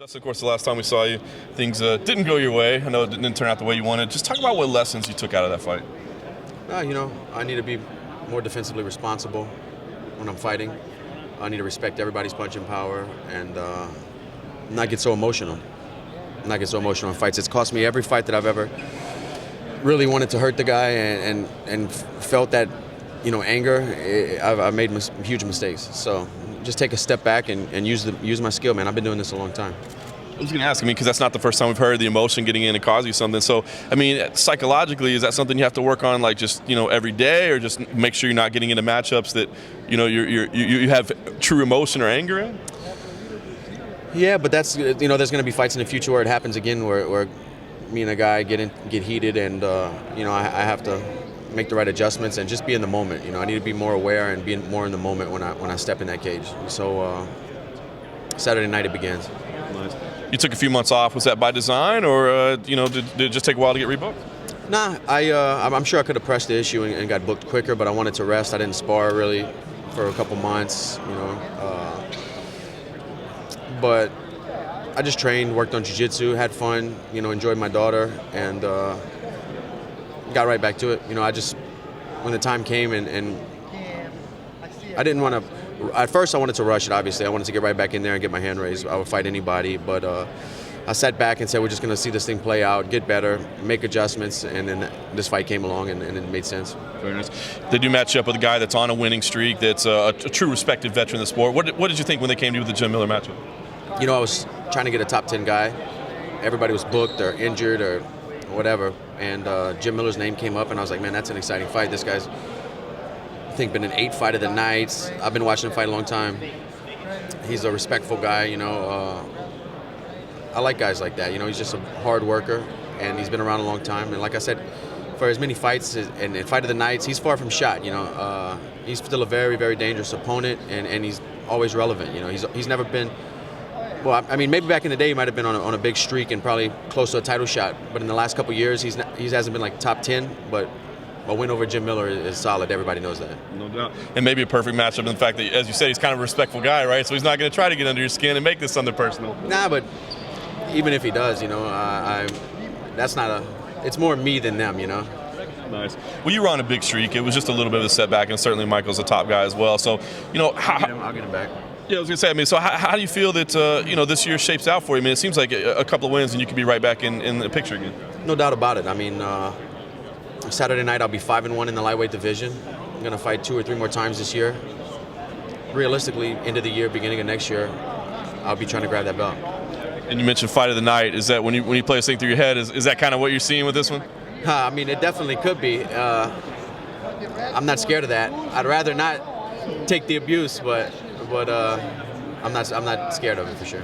Dustin, of course, the last time we saw you, things didn't go your way. I know it didn't turn out the way you wanted. Just talk about what lessons you took out of that fight. I need to be more defensively responsible when I'm fighting. I need to respect everybody's punching power and not get so emotional. Not get so emotional in fights. It's cost me every fight that I've ever really wanted to hurt the guy and felt that, anger. I've made huge mistakes. So just take a step back and use my skill, man. I've been doing this a long time. I was going to ask, because that's not the first time we've heard the emotion getting in and cause you something. So, psychologically, is that something you have to work on, every day, or just make sure you're not getting into matchups that, you have true emotion or anger in? Yeah, but that's, there's going to be fights in the future where it happens again, where me and a guy get heated, and I have to make the right adjustments and just be in the moment. I need to be more aware and be more in the moment when I step in that cage. So Saturday night it begins. Nice. You took a few months off. Was that by design, or did it just take a while to get rebooked? Nah, I'm sure I could have pressed the issue and got booked quicker, but I wanted to rest. I didn't spar really for a couple months, but I just trained, worked on jiu-jitsu, had fun, enjoyed my daughter, and got right back to it. When the time came and I didn't want to. At first, I wanted to rush it, obviously. I wanted to get right back in there and get my hand raised. I would fight anybody, but I sat back and said, we're just going to see this thing play out, get better, make adjustments, and then this fight came along, and it made sense. Very nice. They do match up with a guy that's on a winning streak, that's a true respected veteran of the sport. What did you think when they came to you with the Jim Miller matchup? I was trying to get a top 10 guy. Everybody was booked or injured or whatever, and Jim Miller's name came up, and I was like, man, that's an exciting fight. This guy's, I think, been in 8 fight of the nights. I've been watching him fight a long time. He's a respectful guy, I like guys like that. He's just a hard worker, and he's been around a long time. And like I said, for as many fights and fight of the nights, he's far from shot. He's still a very, very dangerous opponent, and he's always relevant. He's never been. Well, maybe back in the day he might have been on a big streak and probably close to a title shot. But in the last couple of years, he hasn't been like top 10. But a win over Jim Miller is solid. Everybody knows that. No doubt. And maybe a perfect matchup in the fact that, as you said, he's kind of a respectful guy, right? So he's not going to try to get under your skin and make this something personal. Nah, but even if he does, that's not a. It's more me than them, Nice. Well, you were on a big streak. It was just a little bit of a setback, and certainly Michael's a top guy as well. So, I'll get him back. Yeah, I was going to say, so how do you feel that, this year shapes out for you? It seems like a couple of wins and you could be right back in the picture again. No doubt about it. Saturday night I'll be 5-1 in the lightweight division. I'm going to fight 2 or 3 more times this year. Realistically, end of the year, beginning of next year, I'll be trying to grab that belt. And you mentioned fight of the night. Is that when you play this thing through your head, is that kind of what you're seeing with this one? It definitely could be. I'm not scared of that. I'd rather not take the abuse, but I'm not scared of it for sure.